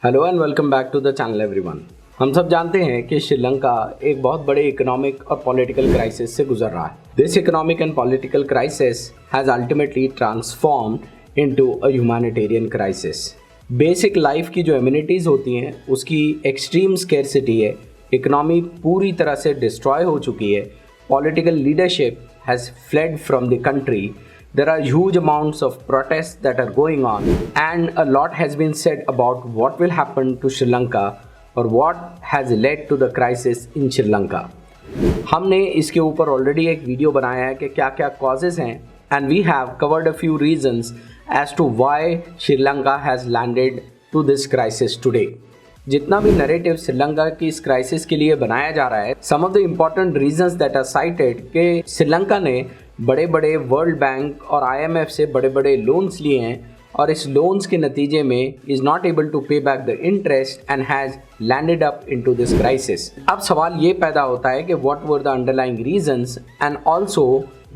Hello and welcome back to the channel everyone. हम सब जानते हैं कि श्रीलंका एक बहुत बड़े इकोनॉमिक और पॉलिटिकल क्राइसिस से गुजर रहा है। This economic and political crisis has ultimately transformed into a humanitarian crisis. Basic life की जो एमिनिटीज़ होती हैं उसकी एक्सट्रीम स्केर्सिटी है, इकोनॉमी पूरी तरह से डिस्ट्रॉय हो चुकी है, political leadership has fled from the country. There are huge amounts of protests that are going on, and a lot has been said about what will happen to Sri Lanka or what has led to the crisis in Sri Lanka. हमने इसके ऊपर already एक video बनाया है कि क्या क्या causes हैं, and we have covered a few reasons as to why Sri Lanka has landed to this crisis today. जितना भी नरेटिव श्रीलंका की इस क्राइसिस के लिए बनाया जा रहा है, some of the important reasons that are cited कि श्रीलंका ने बड़े बड़े वर्ल्ड बैंक और IMF से बड़े बड़े लोन्स लिए हैं और इस लोन्स के नतीजे में is not able to pay back the interest and has landed up into this crisis. अब सवाल ये पैदा होता है कि what were the underlying reasons and also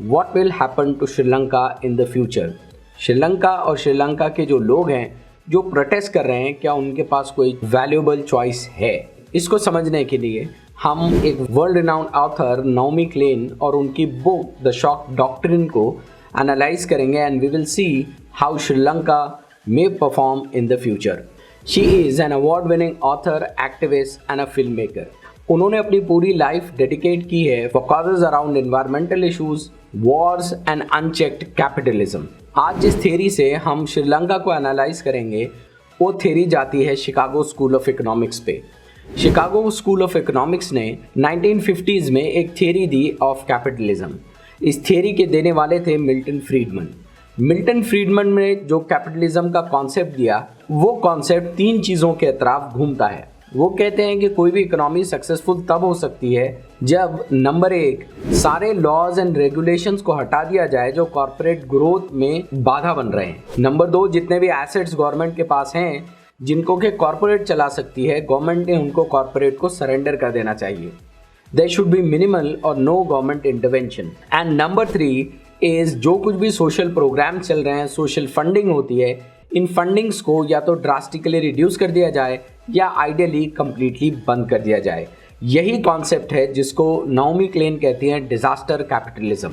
what will happen to Sri Lanka in the future. Sri Lanka और श्रीलंका के जो लोग हैं जो प्रोटेस्ट कर रहे हैं, क्या उनके पास कोई वैल्यूएबल चॉइस है? इसको समझने के लिए हम एक world renowned author Naomi Klein और उनकी बुक द शॉक डॉक्ट्रिन को एनालाइज करेंगे and we will see how Sri Lanka may perform in the future. She is an award winning author, activist and a film maker. उन्होंने अपनी पूरी life dedicate की है for causes around environmental issues, wars and unchecked capitalism. आज जिस theory से हम श्रीलंका को एनालाइज करेंगे वो थ्योरी जाती है शिकागो स्कूल ऑफ इकोनॉमिक्स पे। शिकागो स्कूल ऑफ इकोनॉमिक्स ने 1950s में एक थ्योरी दी ऑफ कैपिटलिज्म। इस थ्योरी के देने वाले थे मिल्टन फ्रीडमैन। मिल्टन फ्रीडमैन ने जो कैपिटलिज्म का कॉन्सेप्ट दिया वो कॉन्सेप्ट तीन चीज़ों के अतराफ घूमता है। वो कहते हैं कि कोई भी इकोनॉमी सक्सेसफुल तब हो सकती है जब नंबर एक, सारे लॉज एंड रेगुलेशंस को हटा दिया जाए जो कॉर्पोरेट ग्रोथ में बाधा बन रहे हैं। नंबर दो, जितने भी एसेट्स गवर्नमेंट के पास हैं जिनको कि कॉर्पोरेट चला सकती है, गवर्नमेंट ने उनको कॉर्पोरेट को सरेंडर कर देना चाहिए। देयर शुड बी मिनिमल और no government intervention. And number three is जो कुछ भी सोशल प्रोग्राम चल रहे हैं, सोशल फंडिंग होती है, इन फंडिंग्स को या तो ड्रास्टिकली रिड्यूस कर दिया जाए या आइडियली कंप्लीटली बंद कर दिया जाए। यही कॉन्सेप्ट है जिसको नाओमी क्लेन कहती हैं डिज़ास्टर कैपिटलिज्म।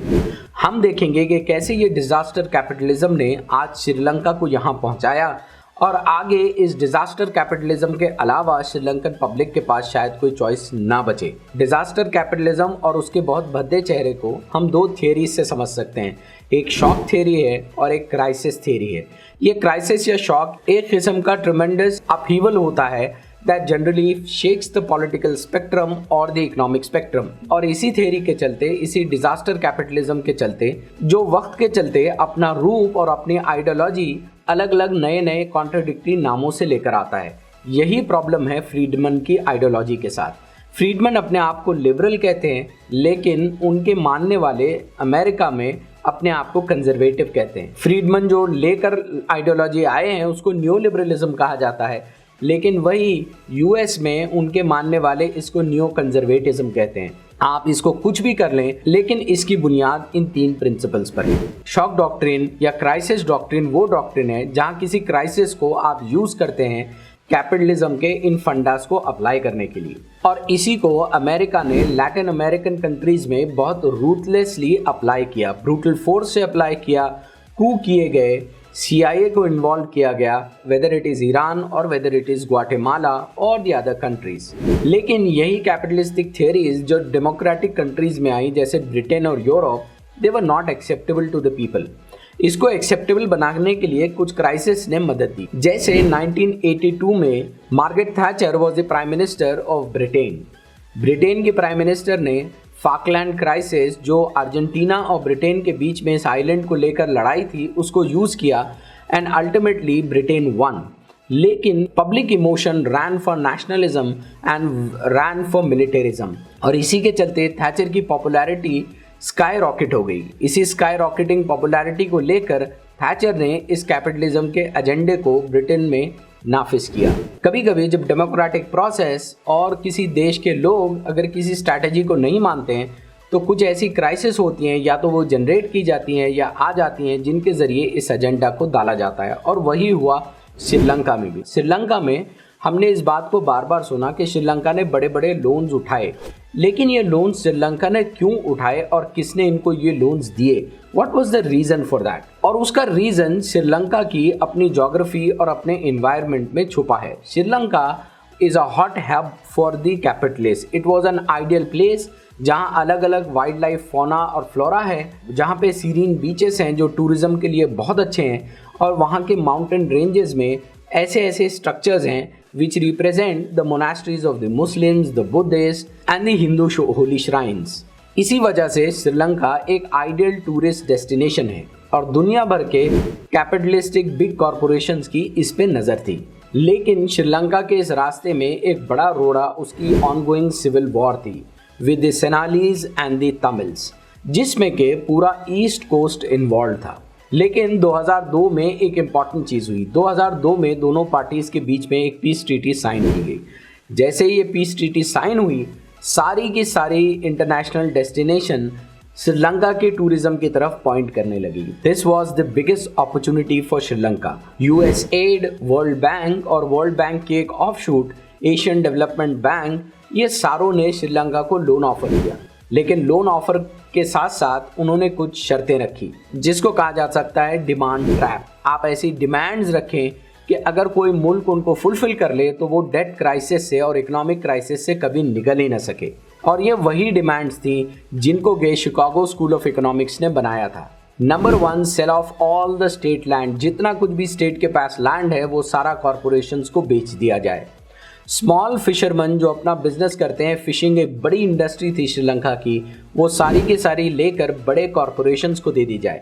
हम देखेंगे कि कैसे ये डिज़ास्टर कैपिटलिज्म ने आज श्रीलंका को यहाँ पहुँचाया और आगे इस डिज़ास्टर कैपिटलिज्म के अलावा श्रीलंकन पब्लिक के पास शायद कोई चॉइस ना बचे। डिज़ास्टर कैपिटलिज्म और उसके बहुत भद्दे चेहरे को हम दो थियरीज से समझ सकते हैं, एक शॉक थियरी है और एक क्राइसिस थियरी है। ये क्राइसिस या शॉक एक किस्म का ट्रेमेंडस अपहीवल होता है that generally shakes the political spectrum or the economic spectrum। और इसी थ्योरी के चलते, इसी डिजास्टर कैपिटलिज्म के चलते, जो वक्त के चलते अपना रूप और अपनी आइडियोलॉजी अलग अलग नए नए कॉन्ट्राडिक्टरी नामों से लेकर आता है। यही प्रॉब्लम है फ्रीडमैन की आइडियोलॉजी के साथ। फ्रीडमैन अपने आप को लिबरल कहते हैं लेकिन उनके मानने वाले अमेरिका में अपने आप को कंजर्वेटिव कहते हैं। फ्रीडमैन जो लेकर आइडियोलॉजी आए हैं उसको न्यू लिबरलिज्म कहा जाता है, लेकिन वही US में उनके मानने वाले इसको न्यू कंजर्वेटिज्म कहते हैं। आप इसको कुछ भी कर लें लेकिन इसकी बुनियाद इन तीन प्रिंसिपल्स पर है। शॉक डॉक्ट्रिन या क्राइसिस डॉक्ट्रिन वो डॉक्ट्रिन है जहां किसी क्राइसिस को आप यूज करते हैं कैपिटलिज्म के इन फंडास को अप्लाई करने के लिए। और इसी को अमेरिका ने लैटिन अमेरिकन कंट्रीज में बहुत रूथलेसली अप्लाई किया, ब्रूटल फोर्स से अप्लाई किया, कू किए गए, CIA को इन्वॉल्व किया गया, वेदर इट इज़ ईरान और वेदर इट इज़ ग्वाटेमाला और द अदर कंट्रीज। लेकिन यही कैपिटलिस्टिक थियरीज जो डेमोक्रेटिक कंट्रीज में आई जैसे ब्रिटेन और Europe, they were not acceptable to the people. इसको एक्सेप्टेबल बनाने के लिए कुछ क्राइसिस ने मदद दी। जैसे 1982 में Margaret Thatcher was the prime minister of Britain. Britain के प्राइम मिनिस्टर ने फाकलैंड क्राइसिस जो अर्जेंटीना और ब्रिटेन के बीच में इस आइलैंड को लेकर लड़ाई थी उसको यूज़ किया एंड अल्टीमेटली ब्रिटेन वन। लेकिन public emotion ran for nationalism and ran for militarism और इसी के चलते थैचर की पॉपुलैरिटी स्काई रॉकेट हो गई। इसी स्काई रॉकेटिंग पॉपुलैरिटी को लेकर थैचर ने इस कैपिटलिज्म के एजेंडे को ब्रिटेन में नाफिज किया। कभी कभी जब डेमोक्रेटिक प्रोसेस और किसी देश के लोग अगर किसी स्ट्रैटेजी को नहीं मानते हैं तो कुछ ऐसी क्राइसिस होती हैं, या तो वो जनरेट की जाती हैं या आ जाती हैं जिनके ज़रिए इस एजेंडा को डाला जाता है। और वही हुआ श्रीलंका में भी। श्रीलंका में हमने इस बात को बार बार सुना कि श्रीलंका ने बड़े बड़े लोन्स उठाए, लेकिन ये लोन्स श्रीलंका ने क्यों उठाए और किसने इनको ये लोन्स दिए? What was the reason for that? और उसका रीजन श्रीलंका की अपनी ज्योग्राफी और अपने एनवायरनमेंट में छुपा है। Sri Lanka is a hot hub for the capitalist. It was an ideal place जहां अलग अलग वाइल्ड लाइफ फौना और फ्लोरा है, जहां पे सीरीन बीचेस हैं जो टूरिज्म के लिए बहुत अच्छे हैं, और वहां के माउंटेन रेंजेस में ऐसे ऐसे स्ट्रक्चर्स हैं which represent the monasteries of the Muslims, the Buddhists and the Hindu holy shrines। इसी वजह से श्रीलंका एक आइडियल टूरिस्ट डेस्टिनेशन है और दुनिया भर के कैपिटलिस्टिक बिग कॉरपोरेशंस की इस पे नज़र थी। लेकिन श्रीलंका के इस रास्ते में एक बड़ा रोड़ा उसकी ऑनगोइंग सिविल वॉर थी with the Sinhalese and the Tamils, जिसमें के पूरा ईस्ट कोस्ट इन्वॉल्व था। लेकिन 2002 में एक इम्पॉर्टेंट चीज़ हुई। 2002 में दोनों पार्टीज़ के बीच में एक पीस ट्रीटी साइन की गई। जैसे ही ये पीस ट्रीटी साइन हुई, सारी की सारी इंटरनेशनल डेस्टिनेशन श्रीलंका के टूरिज्म की तरफ पॉइंट करने लगी। This was the biggest opportunity for Sri Lanka. USAID, world bank और वर्ल्ड बैंक के एक ऑफशूट एशियन डेवलपमेंट बैंक, ये सारों ने श्रीलंका को लोन ऑफर किया। लेकिन लोन ऑफर के साथ साथ उन्होंने कुछ शर्तें रखी, जिसको कहा जा सकता है डिमांड ट्रैप। आप ऐसी डिमांड्स रखें कि अगर कोई मुल्क उनको फुलफिल कर ले तो वो डेट क्राइसिस से और इकोनॉमिक क्राइसिस से कभी निकल ही ना सके। और ये वही डिमांड्स थी जिनको गे शिकागो स्कूल ऑफ इकोनॉमिक्स ने बनाया था। Number 1, sell off all the state land. जितना कुछ भी स्टेट के पास लैंड है वो सारा कॉरपोरेशंस को बेच दिया जाए। स्मॉल फिशरमैन जो अपना बिजनेस करते हैं, फिशिंग एक बड़ी इंडस्ट्री थी श्रीलंका की, वो सारी की सारी लेकर बड़े कॉरपोरेशंस को दे दी जाए।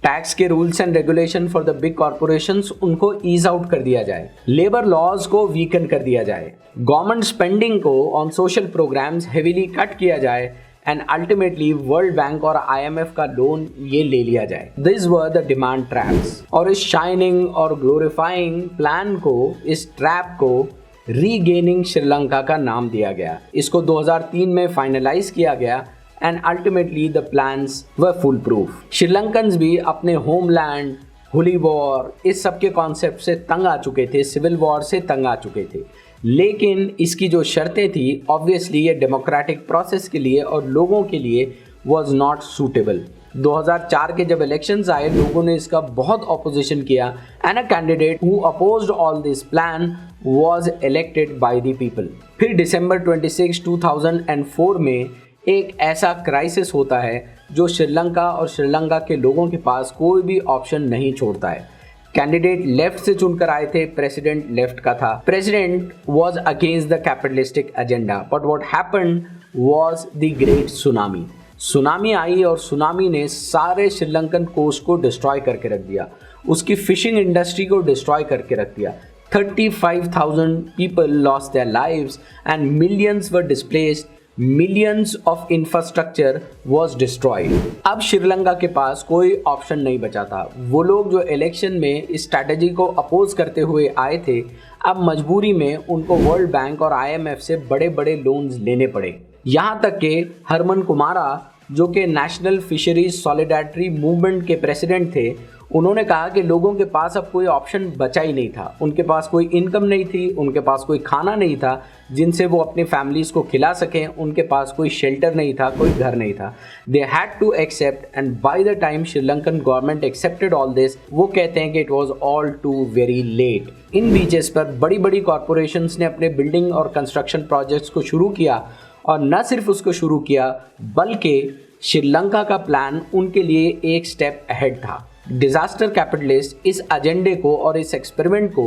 टैक्स के rules and regulation for the big corporations उनको ईज आउट कर दिया जाए। लेबर लॉज को वीकन कर दिया जाए। गवर्नमेंट स्पेंडिंग को on social programs heavily cut किया जाए एंड अल्टीमेटली वर्ल्ड बैंक और IMF का लोन ये ले लिया जाए। This were the demand traps. और इस शाइनिंग और ग्लोरीफाइंग प्लान को, इस ट्रैप को रीगेनिंग श्रीलंका का नाम दिया गया। इसको 2003 में फाइनलाइज किया गया and ultimately the plans were full proof. Sri Lankans भी अपने होमलैंड, होली वॉर, इस सब के कॉन्सेप्ट से तंग आ चुके थे, सिविल वॉर से तंग आ चुके थे। लेकिन इसकी जो शर्तें थी, ऑब्वियसली ये डेमोक्रेटिक प्रोसेस के लिए और लोगों के लिए वॉज नॉट सूटेबल। 2004 के जब इलेक्शंस आए, लोगों ने इसका बहुत ऑपोजिशन किया and a candidate who opposed all this plan was elected by the people। फिर दिसंबर 26, 2004 में एक ऐसा क्राइसिस होता है जो श्रीलंका और श्रीलंका के लोगों के पास कोई भी ऑप्शन नहीं छोड़ता है। कैंडिडेट लेफ्ट से चुनकर आए थे, प्रेसिडेंट लेफ्ट का था। President was against the capitalistic agenda, but what happened was the great tsunami। Tsunami आई और सुनामी ने सारे श्रीलंकन कोस्ट को डिस्ट्रॉय करके रख दिया, उसकी फिशिंग इंडस्ट्री को डिस्ट्रॉय करके रख दिया। 35,000 people lost their lives and millions were displaced, millions of infrastructure was destroyed। अब श्रीलंका के पास कोई ऑप्शन नहीं बचा था। वो लोग जो इलेक्शन में इस स्ट्रैटेजी को अपोज करते हुए आए थे, अब मजबूरी में उनको वर्ल्ड बैंक और IMF से बड़े बड़े लोन्स लेने पड़े। यहाँ तक कि हरमन कुमारा, जो कि नेशनल फिशरीज सॉलिडारिटी मूवमेंट के प्रेसिडेंट थे, उन्होंने कहा कि लोगों के पास अब कोई ऑप्शन बचा ही नहीं था। उनके पास कोई इनकम नहीं थी, उनके पास कोई खाना नहीं था जिनसे वो अपनी फैमिलीज़ को खिला सकें, उनके पास कोई शेल्टर नहीं था, कोई घर नहीं था। They had to accept and by the time Sri Lankan government accepted all this, वो कहते हैं कि it was all too very late. इन बीचेस पर बड़ी बड़ी कॉरपोरेशंस ने अपने बिल्डिंग और कंस्ट्रक्शन प्रोजेक्ट्स को शुरू किया, और न सिर्फ उसको शुरू किया बल्कि श्रीलंका का प्लान उनके लिए एक स्टेप अहेड था। डिजास्टर कैपिटलिस्ट इस एजेंडे को और इस एक्सपेरिमेंट को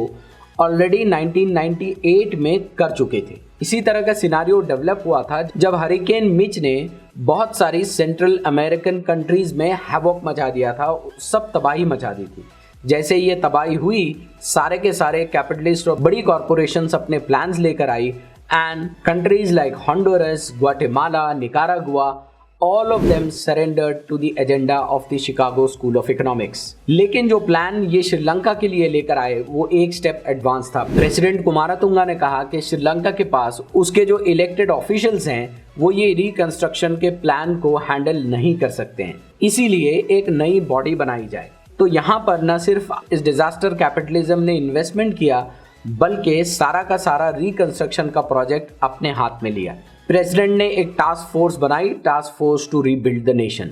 ऑलरेडी 1998 में कर चुके थे। इसी तरह का सिनारियो डेवलप हुआ था जब हरिकेन मिच ने बहुत सारी सेंट्रल अमेरिकन कंट्रीज में हैवॉक मचा दिया था, सब तबाही मचा दी थी। जैसे ये तबाही हुई, सारे के सारे कैपिटलिस्ट और बड़ी कॉरपोरेशंस अपने प्लान्स लेकर आई and countries like Honduras, Guatemala, Nicaragua, all of them surrendered to the agenda of the Chicago School of Economics। लेकिन जो प्लान ये श्रीलंका के लिए लेकर आए वो एक स्टेप एडवांस था। प्रेसिडेंट कुमारतुंगा ने कहा कि श्रीलंका के पास उसके जो इलेक्टेड ऑफिशियल्स हैं वो ये रिकंस्ट्रक्शन के प्लान को हैंडल नहीं कर सकते हैं, इसीलिए एक नई बॉडी बनाई जाए। तो यहाँ पर न सिर्फ इस डिजास्टर कैपिटलिज्म ने इन्वेस्टमेंट किया बल्कि सारा का सारा रिकंस्ट्रक्शन का प्रोजेक्ट अपने हाथ में लिया। प्रेसिडेंट ने एक टास्क फोर्स बनाई, task force to rebuild the nation.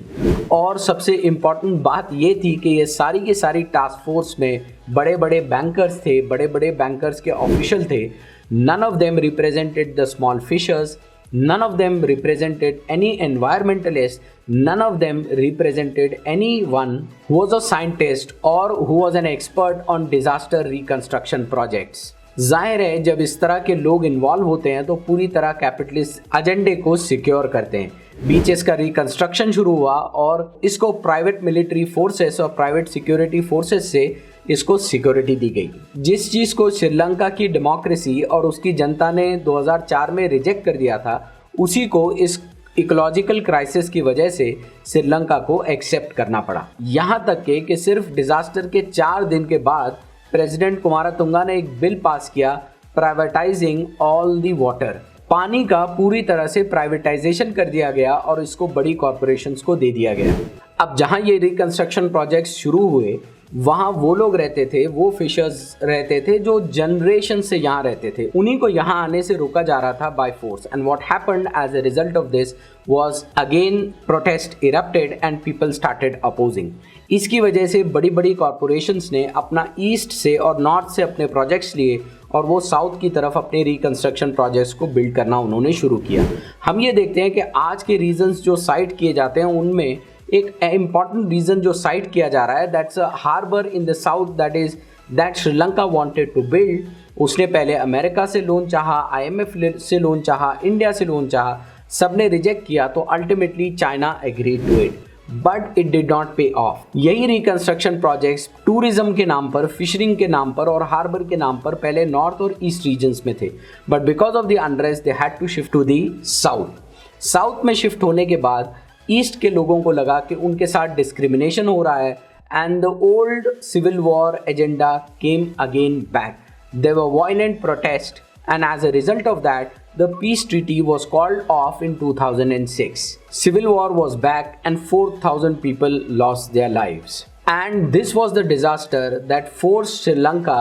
और सबसे इम्पॉर्टेंट बात ये थी कि ये सारी की सारी टास्क फोर्स में बड़े बड़े बैंकर्स थे, बड़े बड़े बैंकर्स के ऑफिशियल थे। None of them represented the small fishers, none of them represented any environmentalist, none of them represented anyone who was a scientist or who was an expert on disaster reconstruction projects। जाहिर है जब इस तरह के लोग involve होते हैं तो पूरी तरह कैपिटलिस्ट एजेंडे को सिक्योर करते हैं। बीचेस का रिकंस्ट्रक्शन शुरू हुआ और इसको प्राइवेट मिलिट्री फोर्सेस और प्राइवेट सिक्योरिटी फोर्सेस से इसको सिक्योरिटी दी गई। जिस चीज़ को श्रीलंका की डेमोक्रेसी और उसकी जनता ने 2004 में रिजेक्ट कर दिया था, उसी को इस इकोलॉजिकल क्राइसिस की वजह से श्रीलंका को एक्सेप्ट करना पड़ा। यहाँ तक कि सिर्फ डिजास्टर के 4 दिन के बाद प्रेसिडेंट कुमारतुंगा ने एक बिल पास किया, प्राइवेटाइजिंग ऑल दी वाटर। पानी का पूरी तरह से प्राइवेटाइजेशन कर दिया गया और इसको बड़ी कॉरपोरेशंस को दे दिया गया। अब जहाँ ये रिकंस्ट्रक्शन प्रोजेक्ट्स शुरू हुए वहाँ वो लोग रहते थे, वो फिशर्स रहते थे जो जनरेशन से यहाँ रहते थे, उन्हीं को यहाँ आने से रोका जा रहा था by force. And what happened as a result of this was again protest erupted and people started opposing. इसकी वजह से बड़ी बड़ी कॉरपोरेशंस ने अपना ईस्ट से और नॉर्थ से अपने प्रोजेक्ट्स लिए और वो साउथ की तरफ अपने रिकंस्ट्रक्शन प्रोजेक्ट्स को बिल्ड करना उन्होंने शुरू किया। हम ये देखते हैं कि आज के रीजंस जो साइट किए जाते हैं उनमें एक इम्पॉर्टेंट रीजन जो साइट किया जा रहा है, that's a harbour in the south that Sri Lanka wanted to build. उसने पहले अमेरिका से लोन चाहा, IMF से लोन चाहा, इंडिया से लोन चाहा, सबने रिजेक्ट किया तो ultimately China agreed to it, but it did not pay off. यही रिकंस्ट्रक्शन प्रोजेक्ट्स टूरिज्म के नाम पर, फिशरिंग के नाम पर और हार्बर के नाम पर पहले नॉर्थ और ईस्ट रीजन्स में थे, but because of the unrest they had to shift to the south. South में शिफ्ट होने के बाद ईस्ट के लोगों को लगा कि उनके साथ डिस्क्रिमिनेशन हो रहा है and the old civil war agenda came again back. There were violent protest and as a result of that the peace treaty was called off in 2006. Civil war was back and 4,000 people lost their lives. And this was the disaster that forced Sri Lanka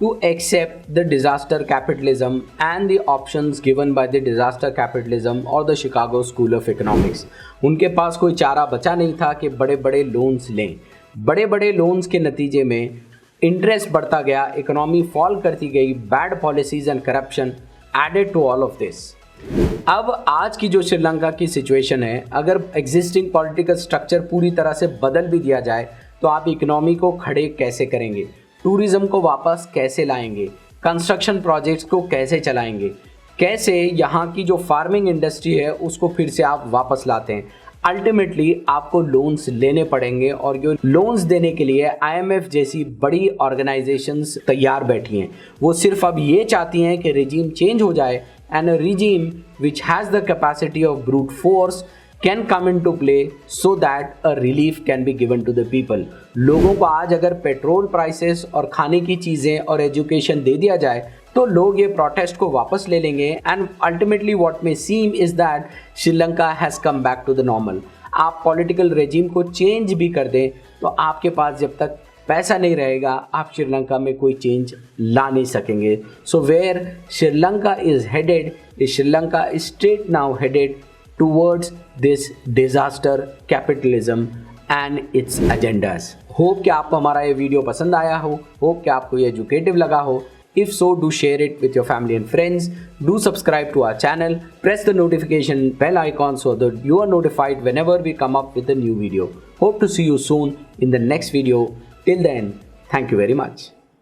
to accept the disaster capitalism and the options given by the disaster capitalism or the Chicago School of Economics. उनके पास कोई चारा बचा नहीं था कि बड़े बड़े loans लें। बड़े बड़े लोन्स के नतीजे में इंटरेस्ट बढ़ता गया, इकोनॉमी फॉल करती गई, bad policies and corruption added to all of this। अब आज की जो श्रीलंका की सिचुएशन है, अगर एग्जिस्टिंग पॉलिटिकल स्ट्रक्चर पूरी तरह से बदल भी दिया जाए तो आप इकोनॉमी को खड़े कैसे करेंगे, टूरिज्म को वापस कैसे लाएंगे, कंस्ट्रक्शन प्रोजेक्ट्स को कैसे चलाएंगे, कैसे यहाँ की जो फार्मिंग इंडस्ट्री है उसको फिर से आप वापस लाते हैं। अल्टीमेटली आपको लोन्स लेने पड़ेंगे और जो लोन्स देने के लिए IMF जैसी बड़ी ऑर्गेनाइजेशंस तैयार बैठी हैं। वो सिर्फ अब ये चाहती हैं कि रिजीम चेंज हो जाए and a regime which has the capacity of brute force can come in to play so that a relief can be given to the people. लोगों को आज अगर पेट्रोल प्राइसेस और खाने की चीज़ें और एजुकेशन दे दिया जाए तो लोग ये प्रोटेस्ट को वापस ले लेंगे and ultimately what may seem is that Sri Lanka has come back to the normal. आप पॉलिटिकल रेजिम को चेंज भी कर दें तो आपके पास जब तक पैसा नहीं रहेगा आप श्रीलंका में कोई चेंज ला नहीं सकेंगे। So where Sri Lanka is headed, Sri Lanka is straight now headed towards this disaster capitalism and its agendas. Hope कि आपको हमारा ये वीडियो पसंद आया हो, होप कि आपको ये एजुकेटिव लगा हो। If so, do share it with your family and friends. Do subscribe to our channel. Press the notification bell icon so that you are notified whenever we come up with a new video. Hope to see you soon in the next video. Till then, thank you very much.